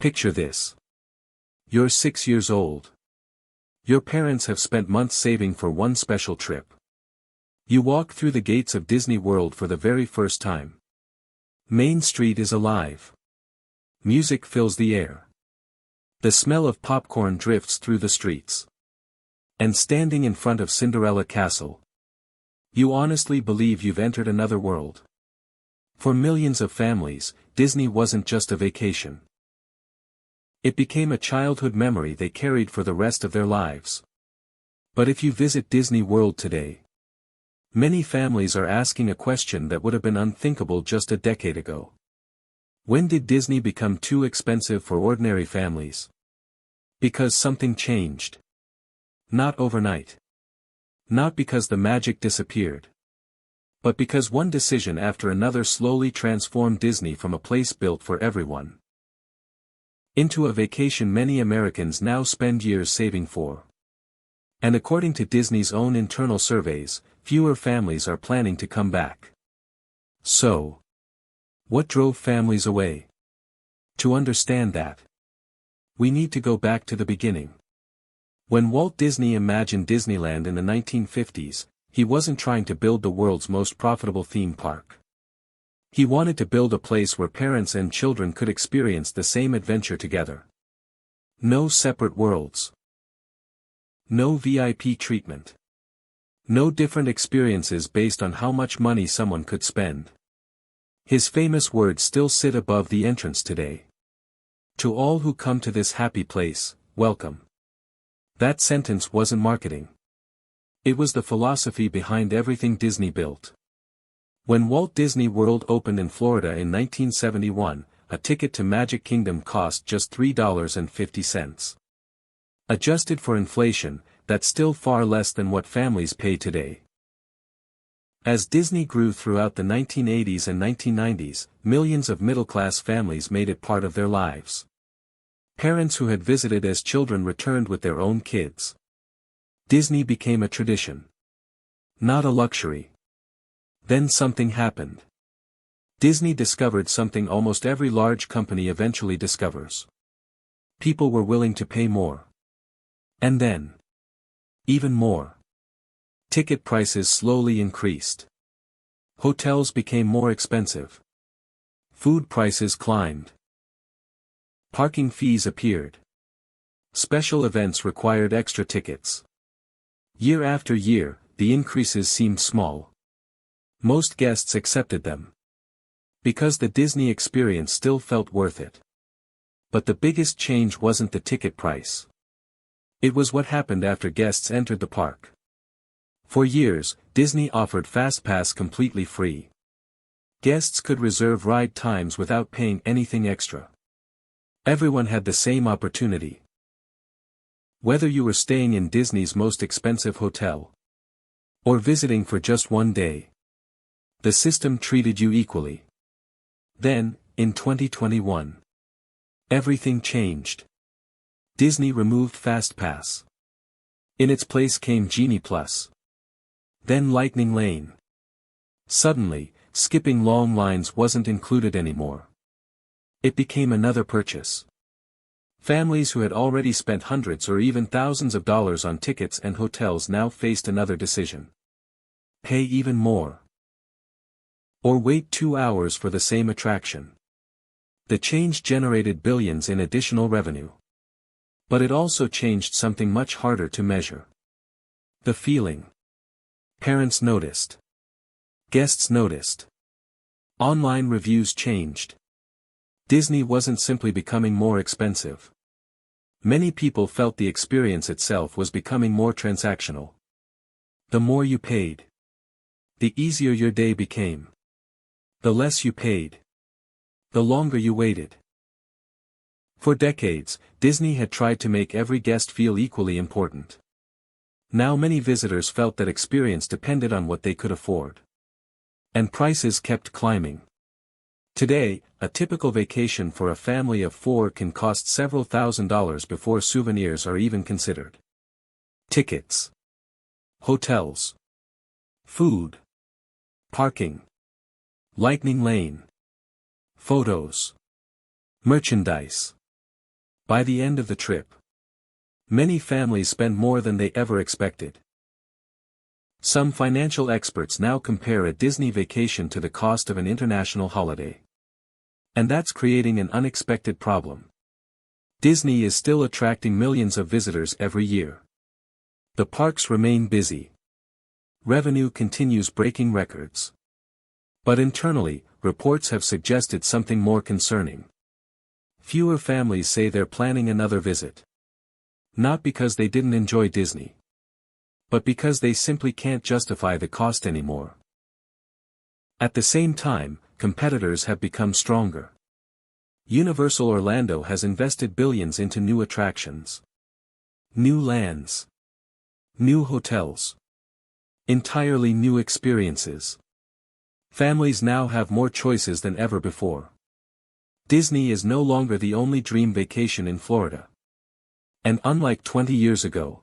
Picture this. You're 6 years old. Your parents have spent months saving for one special trip. You walk through the gates of Disney World for the very first time. Main Street is alive. Music fills the air. The smell of popcorn drifts through the streets. And standing in front of Cinderella Castle, you honestly believe you've entered another world. For millions of families, Disney wasn't just a vacation. It became a childhood memory they carried for the rest of their lives. But if you visit Disney World today, many families are asking a question that would have been unthinkable just a decade ago. When did Disney become too expensive for ordinary families? Because something changed. Not overnight. Not because the magic disappeared. But because one decision after another slowly transformed Disney from a place built for everyone into a vacation many Americans now spend years saving for. And according to Disney's own internal surveys, fewer families are planning to come back. So, what drove families away? To understand that, we need to go back to the beginning. When Walt Disney imagined Disneyland in the 1950s, he wasn't trying to build the world's most profitable theme park. He wanted to build a place where parents and children could experience the same adventure together. No separate worlds. No VIP treatment. No different experiences based on how much money someone could spend. His famous words still sit above the entrance today. To all who come to this happy place, welcome. That sentence wasn't marketing. It was the philosophy behind everything Disney built. When Walt Disney World opened in Florida in 1971, a ticket to Magic Kingdom cost just $3.50. Adjusted for inflation, that's still far less than what families pay today. As Disney grew throughout the 1980s and 1990s, millions of middle-class families made it part of their lives. Parents who had visited as children returned with their own kids. Disney became a tradition. Not a luxury. Then something happened. Disney discovered something almost every large company eventually discovers. People were willing to pay more. And then, even more. Ticket prices slowly increased. Hotels became more expensive. Food prices climbed. Parking fees appeared. Special events required extra tickets. Year after year, the increases seemed small. Most guests accepted them. Because the Disney experience still felt worth it. But the biggest change wasn't the ticket price. It was what happened after guests entered the park. For years, Disney offered FastPass completely free. Guests could reserve ride times without paying anything extra. Everyone had the same opportunity. Whether you were staying in Disney's most expensive hotel or visiting for just one day, the system treated you equally. Then, in 2021, everything changed. Disney removed FastPass. In its place came Genie Plus. Then Lightning Lane. Suddenly, skipping long lines wasn't included anymore. It became another purchase. Families who had already spent hundreds or even thousands of dollars on tickets and hotels now faced another decision. Pay even more. Or wait 2 hours for the same attraction. The change generated billions in additional revenue. But it also changed something much harder to measure. The feeling. Parents noticed. Guests noticed. Online reviews changed. Disney wasn't simply becoming more expensive. Many people felt the experience itself was becoming more transactional. The more you paid, the easier your day became. The less you paid, the longer you waited. For decades, Disney had tried to make every guest feel equally important. Now many visitors felt that experience depended on what they could afford. And prices kept climbing. Today, a typical vacation for a family of 4 can cost several $1,000s before souvenirs are even considered. Tickets, hotels, food, parking, Lightning Lane, photos, merchandise. By the end of the trip, many families spend more than they ever expected. Some financial experts now compare a Disney vacation to the cost of an international holiday. And that's creating an unexpected problem. Disney is still attracting millions of visitors every year. The parks remain busy. Revenue continues breaking records. But internally, reports have suggested something more concerning. Fewer families say they're planning another visit. Not because they didn't enjoy Disney, but because they simply can't justify the cost anymore. At the same time, competitors have become stronger. Universal Orlando has invested billions into new attractions, new lands, new hotels, entirely new experiences. Families now have more choices than ever before. Disney is no longer the only dream vacation in Florida. And unlike 20 years ago,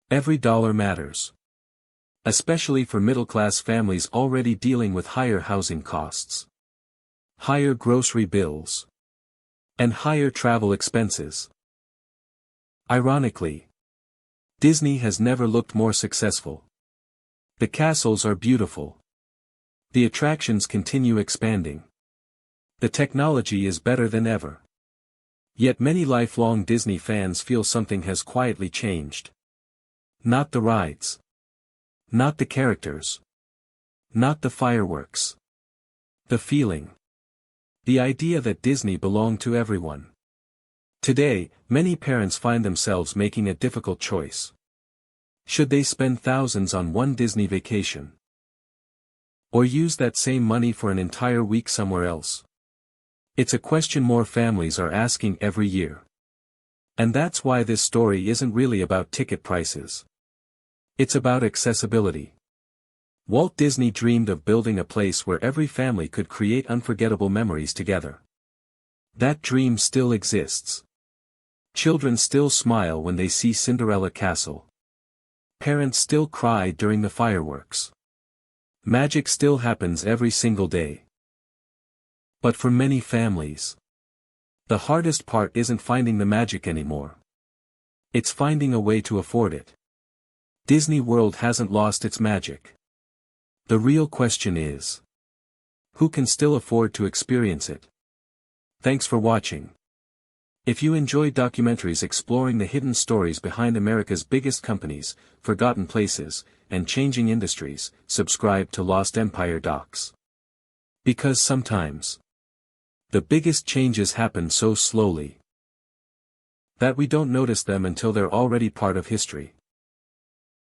every dollar matters. Especially for middle-class families already dealing with higher housing costs, higher grocery bills, and higher travel expenses. Ironically, Disney has never looked more successful. The castles are beautiful. The attractions continue expanding. The technology is better than ever. Yet many lifelong Disney fans feel something has quietly changed. Not the rides. Not the characters. Not the fireworks. The feeling. The idea that Disney belonged to everyone. Today, many parents find themselves making a difficult choice. Should they spend thousands on one Disney vacation? Or use that same money for an entire week somewhere else? It's a question more families are asking every year. And that's why this story isn't really about ticket prices. It's about accessibility. Walt Disney dreamed of building a place where every family could create unforgettable memories together. That dream still exists. Children still smile when they see Cinderella Castle. Parents still cry during the fireworks. Magic still happens every single day. But for many families, the hardest part isn't finding the magic anymore. It's finding a way to afford it. Disney World hasn't lost its magic. The real question is, who can still afford to experience it? Thanks for watching. If you enjoy documentaries exploring the hidden stories behind America's biggest companies, forgotten places, and changing industries, subscribe to Lost Empire Docs. Because sometimes, the biggest changes happen so slowly that we don't notice them until they're already part of history.